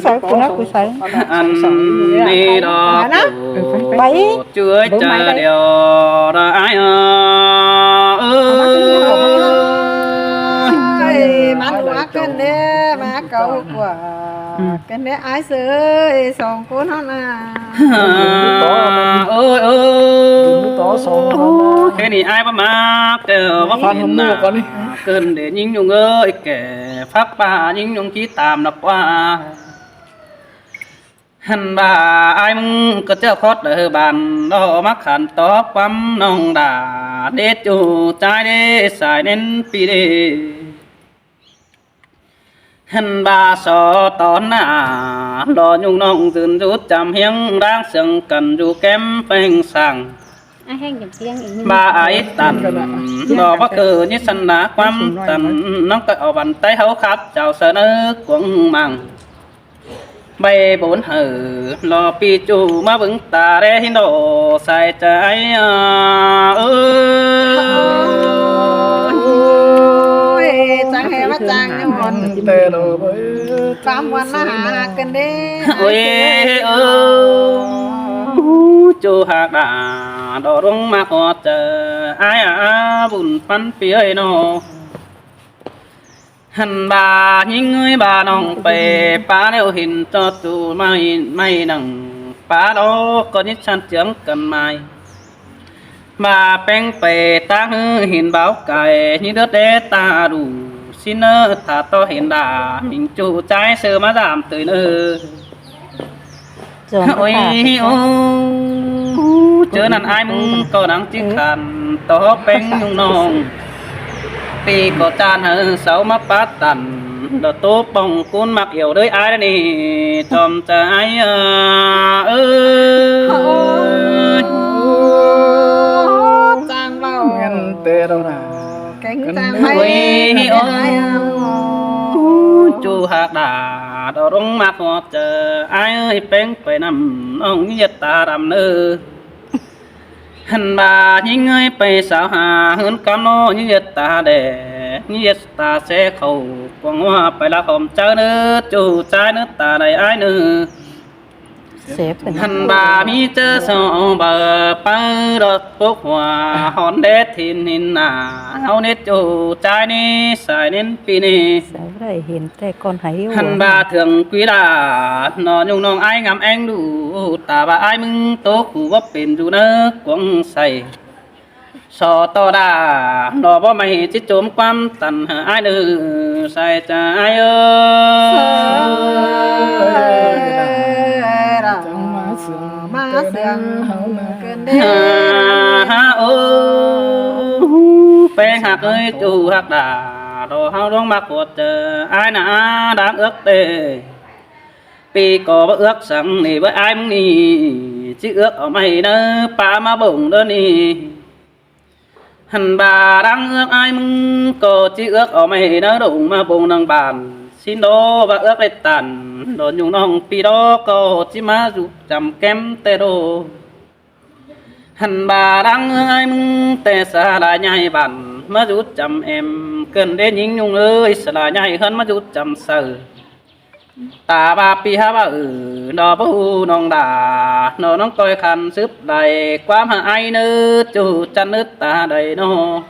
sợ của nó sợ anh đi đó bảy chưa chờ điều đó ai ơi má quá cái đấy má cậu của cái đấy ai sơi sòng cuốn nó nè ơi cái này ai mà kêu bác nhìn nà cơn để những nhung ơi kẻ pháp ba những nhung chỉ tạm đọc qua hắn bà ai mong có chơi khót ở bàn đó mắc hẳn tó quắm nông đà để chủ trái để xài đến pi đề hắn bà so tón à lo nhung nông dừng rút chạm hiếng đang sừng cần dù kém phanh sàng bà ấy tần đó bác cử như sân đá quắm tần nó cỡ ở bàn tay hấu khắp chào sơ nước cũng màng bay bốn hở lo pi chu mà vững ta để hin độ sai trái ơi chẳng hề bắt chẳng nhưng còn támวันนะหากันเด้ ôi chu hạt đà đỏ rung mà họ chờ ai bùn phân phía nó hắn bà những người bà nòng bề bà đều hình cho tù mày nằng bà đó có những chăn trưởng cần mày bà bèn bề ta hình báo cài như đứa đế ta đủ xin ơ thả to hình đà mình chủ trái sơ má giảm tới nơi ôi chớ nàn ai muốn có đáng chiếc khăn to bèn nhung nòng vì có tràn hơn sáu mắt bát tần đợt tốt bông cuốn mặc hiểu đôi ai đây nè chòm trái ơi trang vào ngân tê đâu nè cánh trang hay chu hạt đà đỏ rung mặc họ chờ ai ơi bén phải nằm ông nhiệt ta đầm nơ hắn bà những người phải sao hà hơn cam nó như nhiệt ta để như nhiệt ta sẽ khẩu quăng hoa phải là hòm chơi nữa chủ trái nước ta đầy ai nữa hắn bà mi chớ sao bờ bờ đợt bốc hoa hòn đét thìn hình à hao nết chủ trái ní xài đến pi ní hiện tại con thấy hắn bà thường quý là nó nhung nong ai ngắm anh đủ ta bà ai mừng tố khu bắp bền dù nước quăng say so to đà nó bỏ mày chỉ trốn quăm tần ai nữ sai cha ai ơi má sương cơn đê phê hạt ơi chủ hạt đà đồ hao đóng mặc quật ai nà đáng ước tê vì có bác ước rằng nì với ai mong nì chứ ước ở mày đó pa má bổng đó nì hẳn bà đang ước ai mong có chứ ước ở mày đó đụng mà bổng năng bàn xin đó bác ước lên tàn đồ nhung nong pi đó có chứ má giúp chầm kém tê đồ hẳn bà đang ước ai mong tê xa lại nhai bàn má giúp chầm em cần đến những nhung ơi xa lại nhai hơn má giúp chầm sờ ta ba pi ha ba nó bu nong đà nó nong coi khăn sức đầy quá mà ai nữa chủ chăn nước ta đầy nó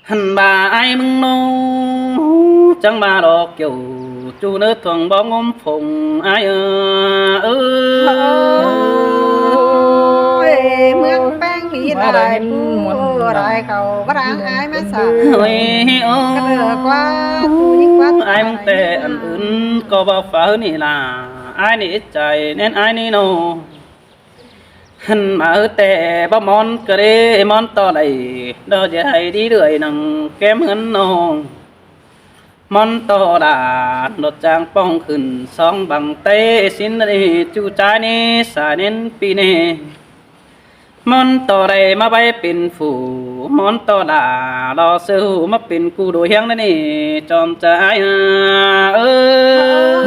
hằn bà ai mừng nó chẳng bà đọc kiểu chu nước thuần bóng ôm phùng ai ơi mướn bang nghĩ đại phu đại cầu bắt đáng ai mà sợ quá ai mong tệ ăn ướn có bao phở nị là ai nị chạy nên ai nị nô hân mà tệ bao món cơ đê món to đầy đó chỉ hay đi đuổi nằng kém hơn nô món to đã đột trang bong khẩn song bằng tay xin đi chu trái nị xài nên pi nê món to đầy mà bay pin phủ món to đã lo sư mà pin cu đồ hiang đấy nè chòm trái ơi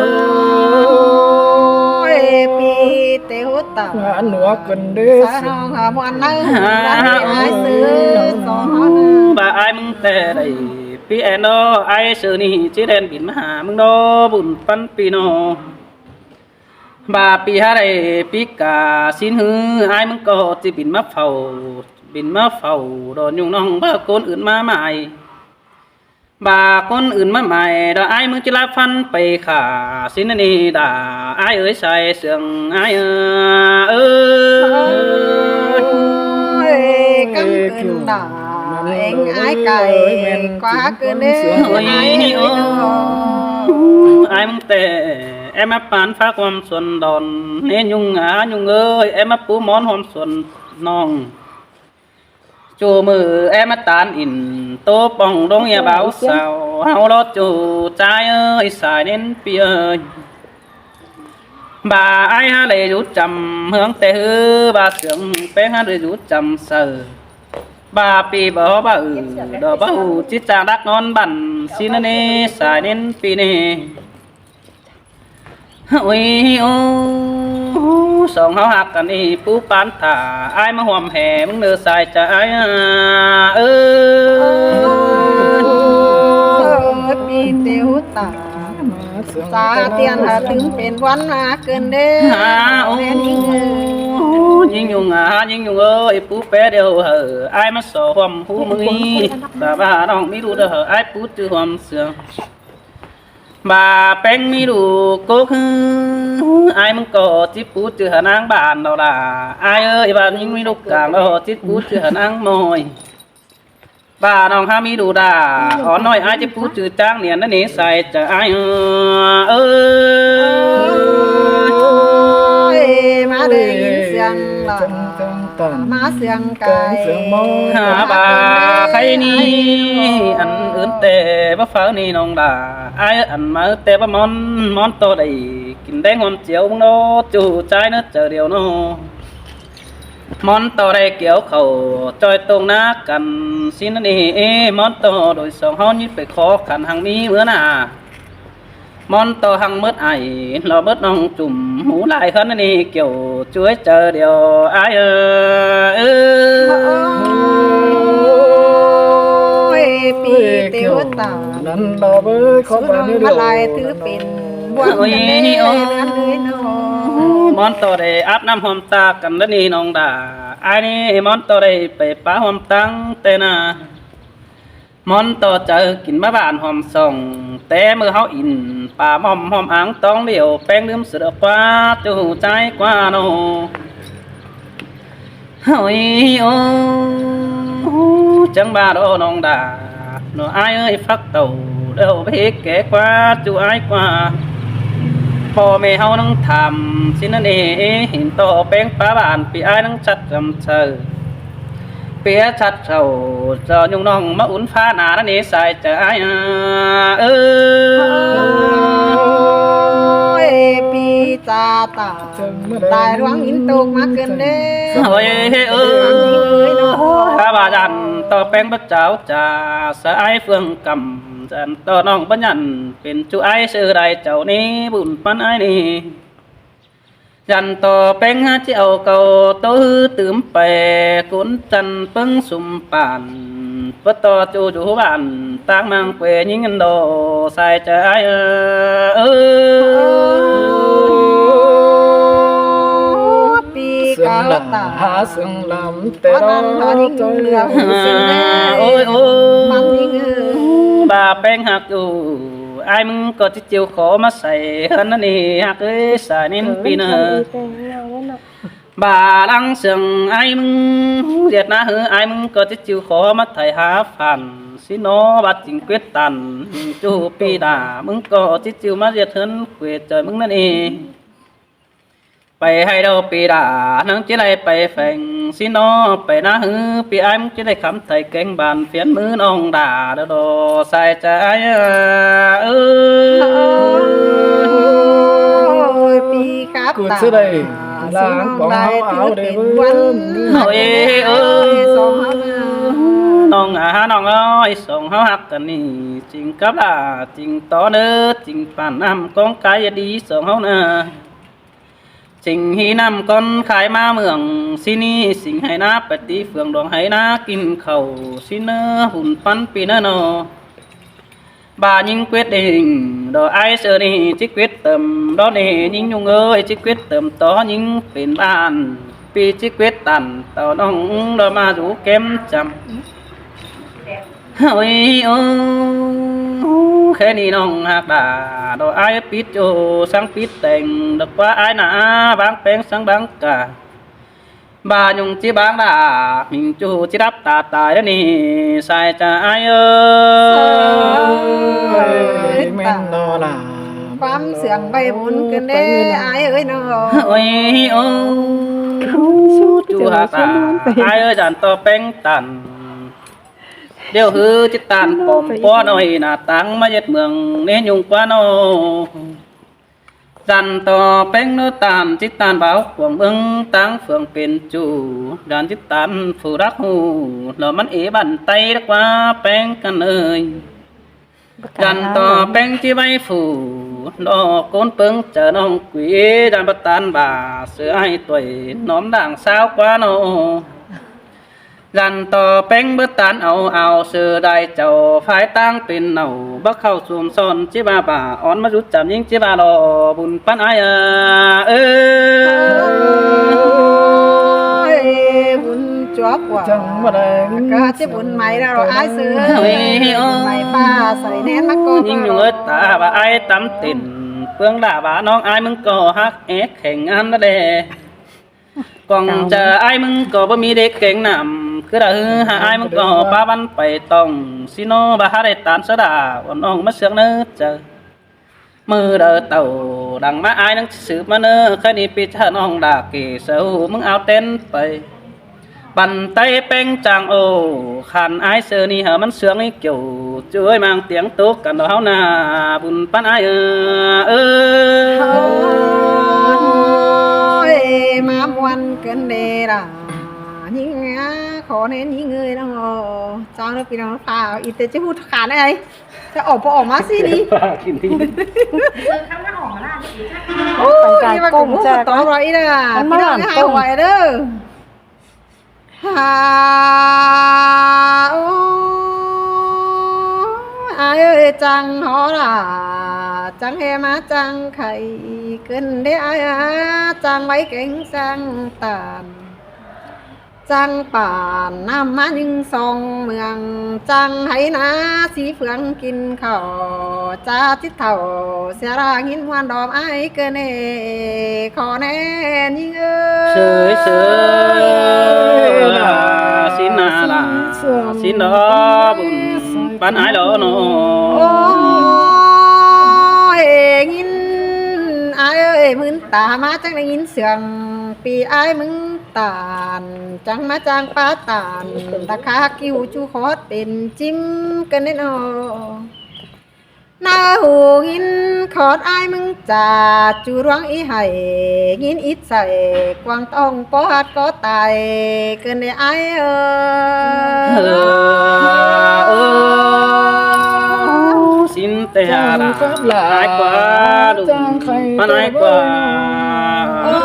pi tê hút tao ăn nữa cần đế sao họ muốn ăn ai xứ bà ai mong tê đầy ปีแอนโดไอเสือนี่จีแดนบินมาหามึงโดบุญปันปีโนบาปีฮาไรปีกาสินหือไอมึงก็จีบินมาเฝ้าโดนยุงน้องเบอร์คนอื่นมาใหม่บาคนอื่นมาใหม่ดอไอมึงจะลาฟันไปขาสินนี่ด่าไอเอ้ยใส่เสียงไอเอ้ย cắm cơn đỏ anh ái cày quá cơn đê ái ai mong tệ em áp bán pháความส่วนดอนเนยุงหายุงเอ้ยem ápปูmónความส่วนน้องจูมือem áp tánอินโตป่องดงอย่าเบาสาวเฮารถจูใจเอ้ยสายเน้นเปียbà ai ha lệ rút chầm hướng tề hư bà sướng bé ha lệ rút chầm sờ bà pi bó bà đò bà chít chàng đắc ngon bẩn xin nê xài đến pi nê ôi ô sòng háo hạcกันนี่ปูปานถาไอ้มาห่วมแห่มึงเนื้อใส่ใจpi tiêu tả xa tiền hà tướng bên quán mà cơn đê ยิงยุงยิงยุงเอ้ยปูแปะเดียวเหอะไอ้มาสอความหูมือบ่าบ่าน้องไม่รู้เด้อเหอะไอ้ปูจื้อความเสือบ่าแป้งไม่รู้ก็คือไอ้มึงก็จิปูจื้อหานางบ้านเราล่ะไอ้เอ้ยบ้านยิงไม่รู้กลางเราจิปูจื้อหานางมอยบ่าน้องหามีดูด่าอ่อนน้อยไอ้จิปูจื้อจ้างเนี่ยนั่นนี่ใส่จะไอ้เอ้ย má đây xiang là má xiang cài hà bà khay ni ăn ướn tê bắp pháo ni nong đà ai ăn mà tê bắp món to đầy kín đen hôm chiều nó chủ trái nó chờ điều nó món to đây kiểu khẩu trôi tông ná cần xin nó đi món to đổi sòng hón như phải khó khăn hàng mi bữa nào món to hăng mớt ai nó bớt nong chùm hú lại hơn này kiểu chuối chờ điều ai pi tiêu tảนั้นเราเบ้ยขอ số บาน đông เดียว bắt lại thứ bên buông bên đê ăn lưới nó มอนตัวได้อาบน้ำหอมตากันแล้วนี่น้องด่าไอ้นี่มอนตัวได้ไปป้าหอมตั้งเตน่ามอนต่อเจอกินมาบ้านหอมส่งแต่มือเฮาอินป่าหอมหอมอ่างต้องเดียวแป้งลืมเสือกว่าจูใจกว่าโนเฮ้ยโอ้จังบ้าโดน้องด่าโนอ้ายเอ้ยฟักเต่าเดี๋ยวไปแก่กว่าจูอ้ายกว่าพ่อแม่เฮานั่งทำสินั่นเองเห็นต่อแป้งป้าบ้านปีอ้ายนั่งชัดจำเชอเปียชัดเท่าจอยุงน้องมาอุ่นฟ้าหนานั่นเองใส่ใจpi cha tả tài đoán in tục má cơn đê เฮ้ยถ้าบาจันต่อแป้งพระเจ้าจ่าสายเฟืองกำจันต่อน้องปัญญันเป็นจูไอซื้อใดเจ้านี้บุญปันไอนี่จันต่อแป้งเจ้าเก่าตื้อตื่มไปกุนจันเปิ้งสุ่มป่านปะต่อจูจูบ้านตางมังเปยิงกันโดใส่ใจpi เสียง cao หลัง tả หาเสียงลำแต่ có เรา năm nó những ใจ lửa xin đê โอ้ยโอ้ bắn những บาแป้งหักอยู่ไอ้มึงก็จะเจียวขอมาใส่ฮันนั่นนี่หักเอ้ยสายนินปีเนอบาลังเสียงไอ้มึงเดียดนะเฮ้ไอ้มึงก็จะเจียวขอมาไถ่หาฝันสิโนบัดจิงเกวดตันจูปีดามึงก็จะเจียวมาเดียดเถินเกวดเจอมึงนั่นเองไปให้เราปีดานังจะได้ไปแฝงสิโนไปนะฮือปีไอ้มึงจะได้คำไทยแกงบานเฟียนมือน้องด่าเด้อโดใส่ใจôi pi cáp กู tả จะได้ số ล้าง đông ของเฮา lại เอา thứ ได้ bên เบิ่ quán ง เฮ้ยเอ้ย số áo น้องน้องเอ้ยส่งเฮาฮักกันนี่จริงกับล่ะจริงต่อเด้อจริงปานน้ำกองกายดีส่งเฮานะจริงฮีน้ำก้อนขายมาเมืองสินี่สิ่งให้นาปฏิเฟืองดวงให้นากินข้าวสิเนอหุ่นปันปีเนอ bà nhưng quyết định đó ai sợ đi chỉ quyết tâm đó để nhưng nhung ơi chỉ quyết tâm to nhưng phiền bàn vì chỉ quyết tàn tao nông đó mà rủ kém chậm ôi ô khe ni nong hạc đà đó ai biết cho sáng biết tình được qua ai nã báng bén sáng báng cả bà nhung chỉ báng đà mình chú chỉ đáp tà tài đó nè sai cha ai ơi แม่นนอล่ะ ความเสื่องใบบุญกันเด้อายเอ้ยน้อง ôi ô chú hạc đà ai ơi dàn to bén tàn điều hư chỉ tàn bom quá nói là tăng mà giết mường nên nhung quá nó dàn to bén nó tàn chỉ tàn báo quảng ưng tăng phượngเป็นchủ đàn chỉ tàn phù đắc hù nó mắt ý bàn tay đã quá bén căn ơi dàn to bén chỉ bay phủ nó côn pưng chờ nông quý đàn bắt tàn bà sữa ai tuổi nóm đảng sao quá nó dàn to bén bớt tán ao sư đại chầu phái tăngเป็นเหนาบักเข้าสวมซ่อนจิบาบ่าอ้อนมารุดจับยิงจิบาดอบุญปันอายเอ้ย บุญจวบกว่า จังบ่ได้ ก็ที่บุญใหม่แล้วอายเสือใหม่ป้าใส่แนนมาก่อน ยิงอยู่เอ้ยตาบ่าอายตำติ่นเปลืองด่าบ่าน้องอายมึงก็ฮักแอกแข่งงานนั่นแหละกองเจออายมึงก็บ่มีเด็กเก่งนำคือด่าหาอายมึงก็ป้าวันไปต้องสิโนบ่หาได้ตานสะดาอ่อนอ่องมาเสือกเนื้อเจอมือเด้อเต่าดังมาอายนังสืบมาเนื้อแค่นี้ปีชาน้องด่าเกเสามึงเอาเต้นไปปั่นไตเป้งจางโอขันอายเสือนี่เหอะมันเสือกนี่เกี่ยวช่วยmang tiếng tốtกันเฮาหน้าบุญปันอายเอ้ย มามวนกันเด้ล่ะยิงขอเน้นยิงเงยน้องจ้างแล้วพี่น้องฝ่าอีเตจะพูดขาดอะไรจะออกมาสิดิ กินที่ โอ้ยมากุ้งจะต่อไรนะพี่น้องให้หวยเด้อฮาโอ้อายเอ้ยจังหอล่ะจังเฮมาจังไข่เกินได้อายจังไว้เก่งจังตานจังป่านน้ำมายิงซองเมืองจังให้นาสีเฟืองกินข้าวจ้าทิศเท่าเสียรางินวันดอมไอเกินเอขอแน่ยิงเอ้ย sới sới xin à là xin đó bùn bán ái đó nó โอ้ยยินอายเอ้ยมึนตามาจังได้ยินเสียงปีอายมึงตานจังมาจังป้าตานตะคาคิวจูคอดเป็นจิ้มกันแน่นอนาหูยินขอดอายมึงจ่าจูรวงอีไห้ยินอิดใส่กวางต้องปอดก็ตายเกินได้อายเอ้ย xin tè là ái quá đủ bán ái quá โอ้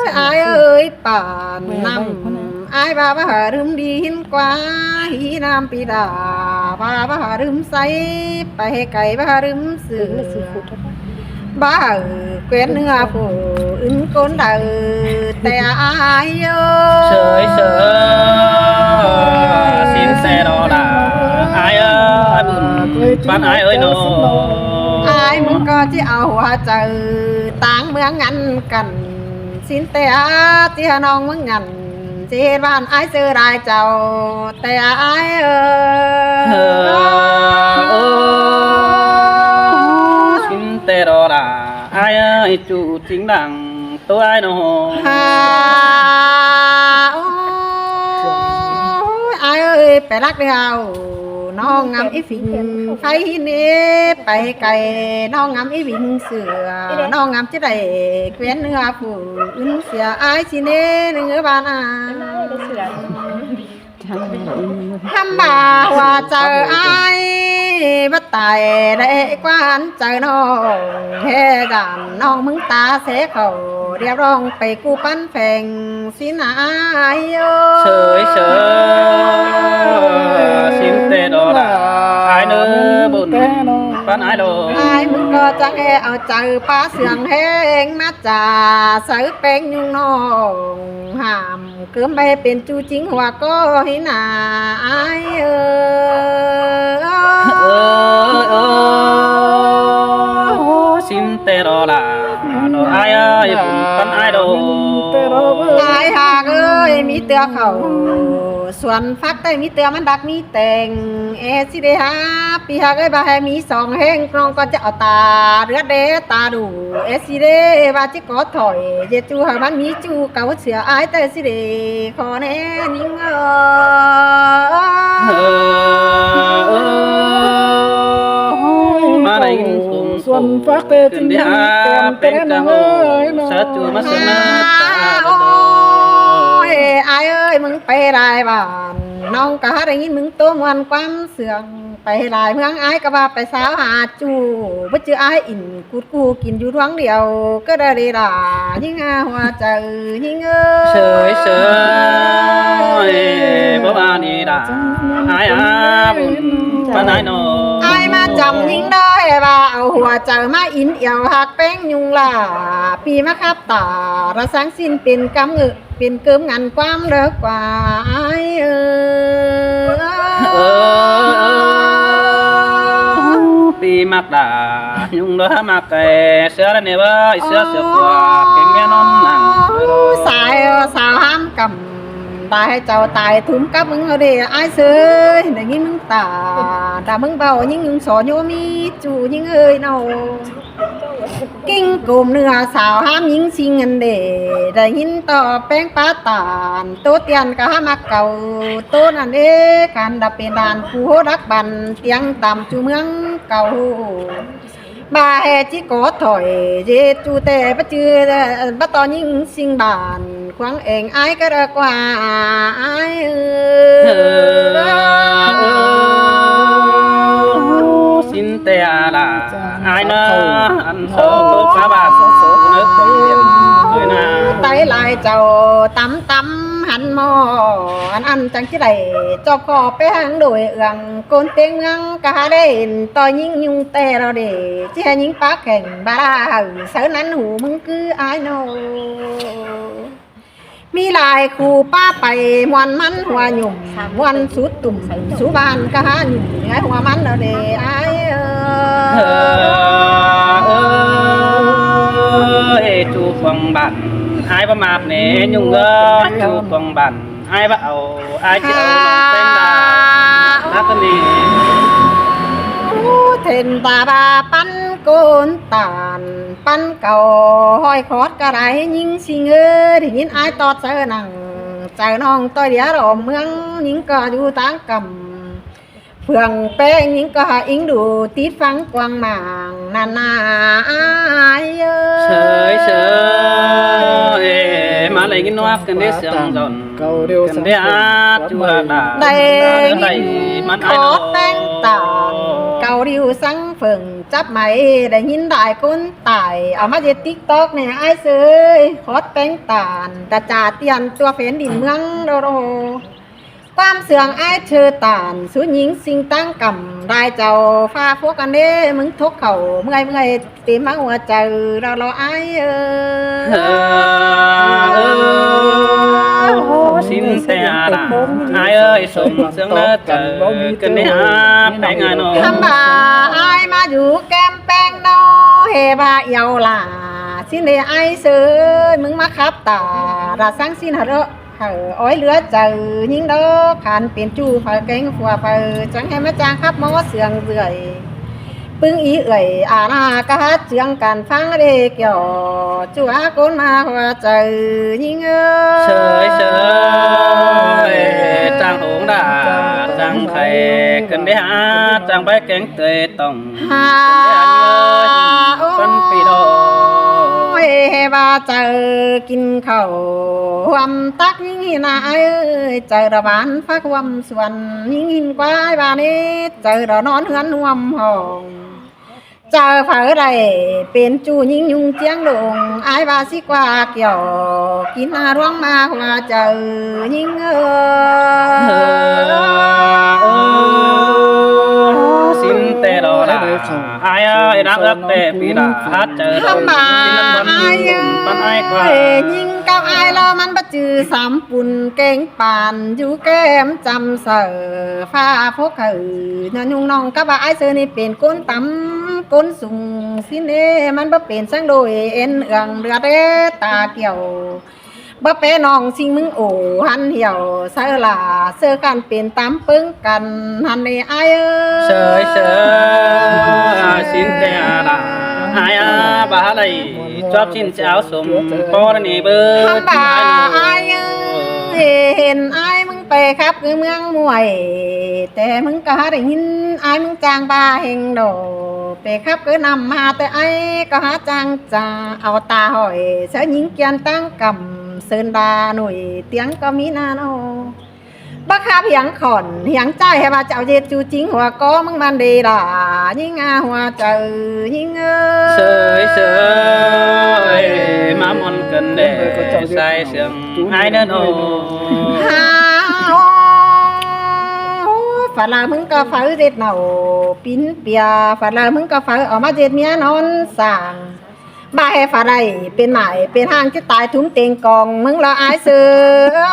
ยอายเอ้ยป่านนำอายบาบารึมดีหินกว่าหีน้ำปีดาบาบารึมใสไปไก่บารึมเสือบ้าเกวียนเนื้อผู้อึนก้นเดาแต่อายเอ้ย sới sới xin xe đó là ai ơi bùn bán ái ơi nó อายมึงก็ที่เอาหัวเจอต่างเมืองงันกันสินแต่ที่น้องมึงงันที่บ้านอายซื้อได้เจ้าแต่อายเอ้ย xin tè đó là ai ơi chủ chính đảng tôi ai nó ฮาโอ้ยอายเอ้ยไปรักเดียวน้องงามอีฝิ่งไฟนี้ไปไกลน้องงามอีวิงเสือน้องงามจะได้เกวียนเนื้อผู้อึนเสียอายสิเนเนื้อบานอาทำบ่าว่าเจออาย bắt tài để quan trời nó he đàn non mứng ta sẽ khẩu đẹp rong phải cu pan phèn xin ai ơi sới xin tê đó là ai nữa bồn pan ai đồ ai mừng có chẳng e ở trời phá sườn heng mát trà sới pen nhung nó hàm cướm bay bên chu chính hòa có hi nà ai xin tê đó là đồ ai ơi pan ai đồ ai hà ơi mi tựa khẩu xuân phát tay mi tựaมันดักมีแต่งเอสิเดฮาปีฮาเอ้ยบาให้มีสองแห้งน้องก็จะเอาตาเรือเดตาดูเอสิเดบาจิก็ถอยเจจูหามันมีจูเก่าเสืออายแต่สิเดขอแน่นิ่งมาได้cùng ส่วนฟักเตจริง đi ๆ ha เป็น bên น้ cạnh เอ้ย sát chùa mắt sơn ta โอ้ยอายเอ้ยมึงไปรายบ้านน้องก็ได้ยินมึงตัวมันความเสื่องไปหลายเมืองอายก็ว่าไปสาวหาจูบ่เจออายอินกูดกูกินอยู่ท้องเดียวก็ได้ด่ายิ่งหัวใจยิ่งsới bố ba đi đã ai bùn pan ai nô อายมาจำยิ่งได้ว่าเอาหัวใจมาอินเอี่ยวหักแป้งยุงล่ะปีมาคับตาระสังสิ้นเป็นกำเงึเป็นเกิมงานความเลิกกว่าอายปีมักด่ายุงเด้อมักแก่เสือแล้วเนี่ยว่าเสือขวาเก่งแม่นอนนั่ง สายสาวห้ามกำได้ให้เจ้าตายทุ่มกับมึงเอาดิไอ้เสือได้ยินมึงตาด่ามึงเบายิ่งยุงสอนโยมีจูยิ่งเอ้ยเนากิ้งกลุ่มเนื้อสาวห้ามยิงสิงเงินเดได้ยินต่อแป้งป้าตานโตเตียนก็ห้ามักเก่าโตนั่นเอการดับเป็นดานผู้รักบันเตียงต่ำจูเมืองเก่าบาเฮจิโกถอยเจจูเตปะจือปะตอนยิงสิงบานควางเองไอ้ก็ระกว่าไอ้xin tè là ai nó ăn số tốt phá bà số nước biển người na ไตลายเจ้าตำตำหันหมออันจังที่ใดจอบคอไปหางโดยเอืองโกนเตียงเมืองกะหาได้ต่อยิงยุงแต่เราเดเจ้ายิงปากแข่งบาราเสือนั้นหูมึงคือไอ้โนมีลายคู่ป้าไปมวนมันหัวหยุ่มมวนสุดตุ่มสุบานกะหาหยุ่มไงหัวมันเราเดไอ้chú quăng bản ai bắt mạp nè nhung ơ chú quăng bản ai bắt ẩu ai chịu lòng tên là hát cái gì เทนตาบาปันโกนตานปันเก่าห้อยคอดกระไรยิงสิงเอ้ยยินไอตอดเจอหนังเจอน้องตัวเดียวรอเมืองยิงก็อยู่ตั้งกำเพื่องแป้งยิงก็อิงดูติดฟังกวางหมางนานาไอเอ้ย sới mà lấy cái noa cần để sương dọn cần để áp chú hạ đà ได้ đây ยิน mắt ข ai อ nó แป้งตานเกาดิวสังเฟิงจับไหมได้ยินได้คนตายเอามาเจติ๊กตอกเนี่ยไอ้เสยขอแป้งตานตาจ่าเตียนตัวเฟ้นดินเมืองโดโรความเสื่องไอ้เธอตานสูญหญิงสิ่งตั้งกำได้เจ้าฟ้าพวกกันเด้มึงทกเข่าเมื่อยเต็มมาหัวใจเราไอ้xin xe là ai ơi sum sương đất cần để áp bánh ai nó ทำบ่าไอ้มาอยู่แก้มแป้งนอเฮบาเยาหล่าสิเนไอ้เสือมึงมาขับตาราสังสินหะเรออ้อยเหลือเจอยิงเด้อขันเปลี่ยนจูฝ่ายเก่งฝัวฝ่ายจังให้มาจางขับมอเสืองเรื่อยปึ้งอีเอ่ยอาณากะเจียงกันฟังเด็กหยอจัวโกนมาหัวใจยิงsới trang hống đã trang khay cần để hát trang bái cánh tươi tổng ฮา phân pì đồ เฮบา เจอกินข้าวความตักยิ่งน่าเอ้ยเจอระบานฟักความส่วนยิ่งหินกว่าบานนี้เจอระนอนเฮือนห่วมห้องเจอเผอใดเป็นจูยิ่งยุงเจียงดงอายบาสิกว่าเกี่ยวกินอาร่วงมาว่าเจอยิ่งสินเตดอดาอายรักเตปีดาฮัดเจอ ทำมาอาย ปันอายกว่า ยิงกับอายแล้วมันบะจือสามปุ่นเก่งปานอยู่แก้มจำเสือฟ้าพกขือนยุงน้องกับอายเสือนี่เป็นก้นต่ำก้นสูงสิเนมันบ่เป็นสังโดยเอ็นเอืองเรือเดตาเกี่ยวบ่เปน้องสิงมึงโอหันเหี่ยวเสือลาเสือกันเป็นตามปึ้งกันหันในอาย เฉยสินเตดาอายบาไหลชอบชินเจ้าสมพอนี่เบอร์ ทำบ่าอายเห็นอายมึงไปครับคือเมืองมวย แต่มึงก็หาได้ยินอายมึงจางบาเฮงโดไปครับก็นำมาแต่ไอ้ก็หาจางจาเอาตาหอยเสือหญิงเกียนตั้งกำเซินดาหน่วยเตียงก็มีนาโนบักคาเพียงขอนเหียงใจให้ว่าเจ้าเย็ดจูจริงหัวก็มึงมันดีด่ายิ่งอาหัวเจอยิ่งเฉยมามอนกันเด้ใส่เสียงให้เดินโอ ฝรั่งมึงก็ฝืนเด็ดเนาปิ้นเปียฝรั่งมึงก็ฝืนออกมาเจ็ดเมียนอนสั่งบ้าให้ฝรั่งเป็นหมายเป็นห้างที่ตายทุ่มเต็งกองมึงละอายเสือ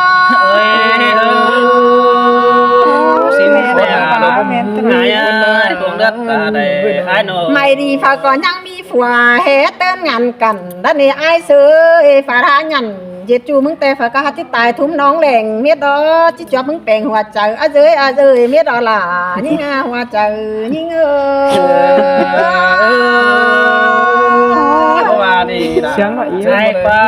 สิเมตตาลมหายดวงรัตตาได้หายโนไม่ดีฝาก่อนยังมีผัวเฮเต้นงานกันด้านนี้อายเสือฝรั่งยันเจ็ดจูมึงแต่ฝากาที่ตายทุ่มน้องแหล่งเมียดอจิจอบมึงแปลงหัวใจอาเจยเมียดอล่ะนี่งาหัวใจนี่ว่าดีเสียงว่าอีให้กว่า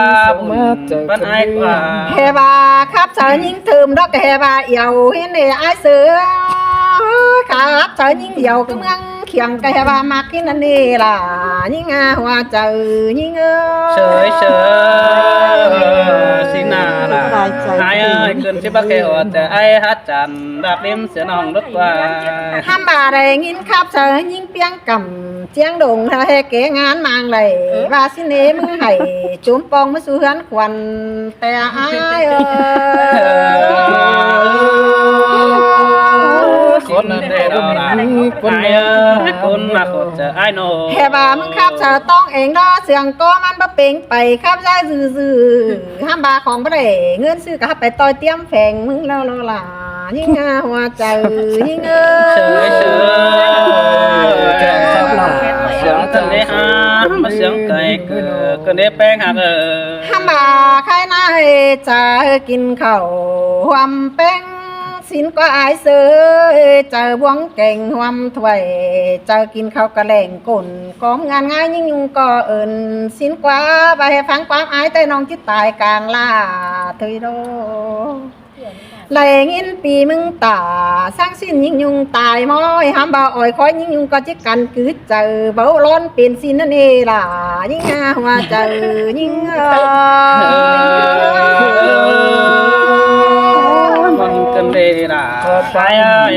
ปันให้กว่าเฮบาครับเธอยิ่งถึมดอกเฮบาเอี่ยวเห็นไอ้เสือครับเธอยิ่งเดี่ยวก็เมืองเขียงไก่บามากกินนั่นนี่ล่ะยิ่งหัวใจยิ่งเฉยสินาล่ะไอ้เกินสิบักเกอแต่ไอ้ฮัดจันดับเลี้ยมเสียน้องรถว่าทำบาได้ยินครับเธอยิ่งเปียงกำเจียงดงเธอให้เก๋งานมางเลยว่าสิเนมึงให้จุ่มปองมาสู่เฮือนควันแต่ไอ้คนนั้นได้ดอกละคนคนมาขดจะไอ้โนแค่บ่ามึงครับเธอต้องเองดอเสียงก็มันบ่เป่งไปครับใจซื่อห้ามบาของบ่ได้เงินซื้อก็ไปต่อยเตรียมแฝงมึงแล้วล่ะยิ่งหัวใจยิ่งเฉยเสียงกันได้หามาเสียงไก่เกิดกันได้แป้งหักห้ามบาใครนายจะกินข้าวความแป้งสินก็อายเสือเจอบวงเก่งหวมถวยเจอกินข้าวกระแหล่งกุ่นกอมงานง่ายยิ่งยุงก็เอิญสินกว่าไปฟังความอายแต่น้องจิตตายกลางลาเถยโดไหลงินปีมึงตาสร้างสิ้นยิ่งยุงตายม้อยห้ามบ่อ่อยคอยยิ่งยุงก็จิกันคือเจอเบาร้อนเป็นสินนั่นเองล่ะยิ่งหัวเจอยิ่งกันเดล่ะไป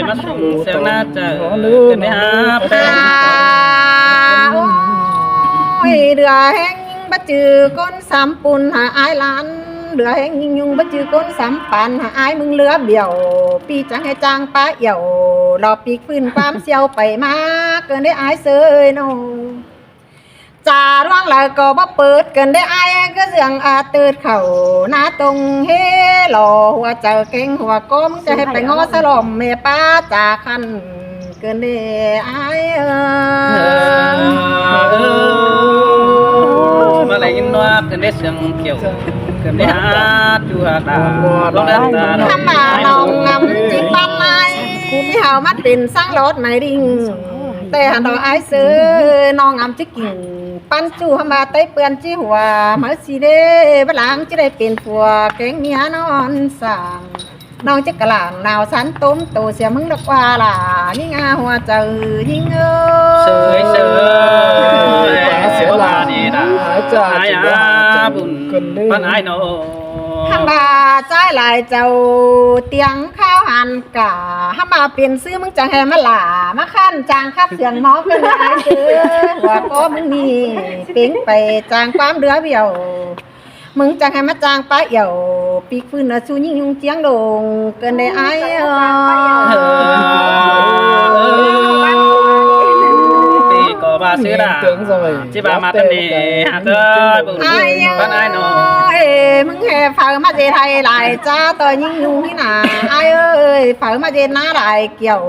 มาส่งเสียงน่าจะกันได้หาแป้งเดือแห้งบัดจือก้นสามปุ่นหาอายล้านเดือแห้งยิ่งยุงบัดจือก้นสามปันหาอายมึงเลือเบี่ยวปีจังให้จางป้าเหี่ยวรอปีกฟื้นความเสียวไปมาเกินได้อายเสยโนจ่าร่วงเลยก็บ่เปิดกันได้อายก็เสียงอาตืดเข่าหน้าตรงเฮหล่อหัวเจอเก่งหัวก้มจะให้ไปงอสลมเมป้าจ่าคันเกินได้อายมาเลยยินว่ากันได้เสียงเกี่ยวกันได้หาจูหาตาลองได้ตาทำมาน้องงำจิปันไอที่เฮามัดเป็นสร้างรถไม่ดิ่งแต่หันดอกไอซื้อน้องงำจิกิ่งปั้นจูหมาไต้เปื้อนจีหัวมาสิเด้บหลังจะได้เป็นผัวแกงเมียนอนสั่งน้องจะกระหล่างนาวสันต้มโตเสียมึงดอกว่าล่ะยิ่งหัวเจอยิ่งเฉยเสียลาดีนะหายบุญ ปันไอ้โน ห้ามบาใจหลายเจ้าเตียงข้าวหันกะห้ามบาเปลี่ยนซื้อมึงจังแฮมาหล่ามาขั้นจางคับเสียงหมอเพื่อนไอ้เสือว่าก็มึงนี่ปิ้งไปจางความเดือเบี้ยวมึงจังให้มาจางป้าเหี่ยวปีกฟื้นสู้ยิ่งยุงเจียงโดงเกินได้ไอ้ปีก็บาซื้อดาจิบามาตันดีหากเอ้ยบุญปันไอ้โน มึงแห่ฝ่ามาเจไทยหลายจ้าต่อยิ่งยุงนี่นาไอ้เอ้ยฝ่ามาเจน้าหลายเกี่ยว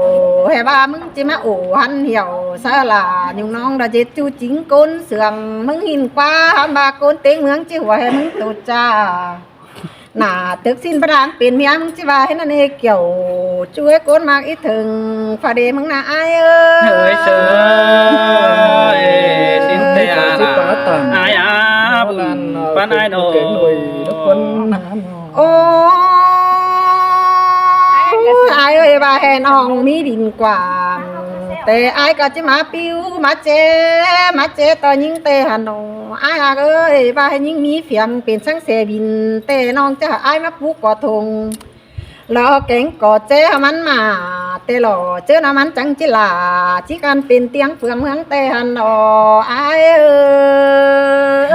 แห่บ้ามึงจิมาโอ้หันเหี่ยวสาลายุงน้องดาเจจูจิงก้นเสื่องมึงหินกว่าหันบาก้นเต็งเมืองจิหัวให้มึงตุจ้าหน้าตึกสิ้นประดานเป็นเมียมึงจิว่าให้นั่นเองเกี่ยวช่วยก้นมากอีถึงฝ่าเดมึงน่ะไอ้เอ้ย เฮ้ยเชยสินเตียไอ้อาบุญปันไอ้โน โอ้ไอ้เอ้ยว่าให้น้องมีดินกว่างแต่ไอ้ก็จะมาปิ้วมาเจต่อยิงเตหันน้องไอ้เอ้ยว่าให้ยิงมีเฟียงเป็นสังเสบินแต่น้องจะไอ้มาปลูกก่อทงรอเก่งก่อเจ้มันมาแต่หล่อเจอน้ำมันจังจิลาที่การเป็นเตียงเฟืองเมืองเตหันดอไอ้เอ้ย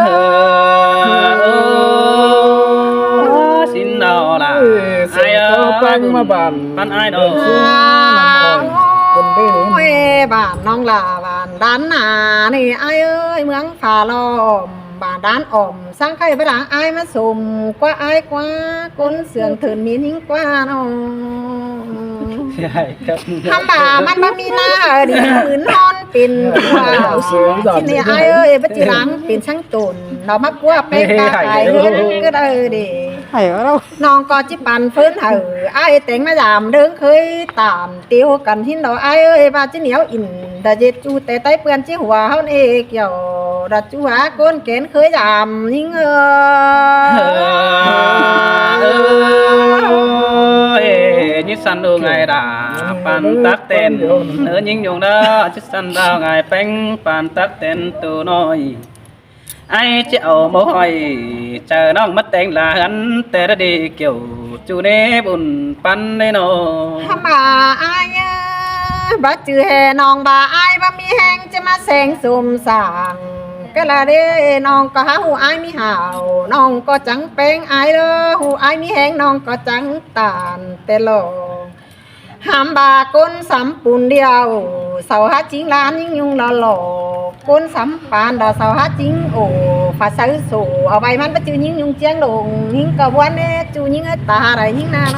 xin đầu là aiปังมาบ้าน ปันไอ้โน โอ้ยบ้านน้องลาบ้านด้านหน้านี่ไอ้เอ้ยเมืองฝาล้อมบ้านด้านอ่อมสร้างไข่ไปด่างไอ้มาสมกว่าไอ้กว่าก้นเสื่องเถินมีนิ่งกว่าน้อง ใช่ครับ ทำบ่ามันบ่มีหน้าดิผืนนอนเป็นว่าที่นี่ไอ้เอ้ยปัจจุบันเป็นช่างตุนเรามากลัวไปกาไอ้เฮ็ดก็ได้ดิ ไห้เรา น้องก็จิปันเฟิ้นเหือไอ้แต่งมายามเดิงเคยตามเตียวกันหินดอกไอ้เอ้ยว่าจิเหนียวอินดาเจ็ดจูแต่ใต้เปื้อนจิหัวเฮาเอเกี่ยวดัดจูหาก้นแขนเคยยามยิงnhư săn đồ ngày đã pan tắc tên nữa những dùng đó chứ săn đào ngày bánh pan tắc tên từ nói ai chịu mồ hôi chờ nó mất tên là hắn tê đã đi kiểu chú nế buồn pan đây nó ทำบ่าไอ้บ่จือแห่น้องบ่าไอ้บ่มีแหงจะมาแสงสุ่มสางก็ละเด้น้องก็หาหูไอ้มีห่าวน้องก็จังแป้งไอ้เด้อหูไอ้มีแหงน้องก็จังตานแต่หลอหามบาก้นสำปูนเดียวเสาหาจิงล้านยิ่งยุงละหลอก้นสำปานดาเสาหาจิงโอ้ฝาซื้อสู่เอาไว้มันไปจือยิ่งยุงเจียงลงยิ่งกะวันเน่จูยิ่งตาอะไรยิ่งนาโน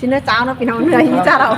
xin nó chào nó vì nó người cha đâu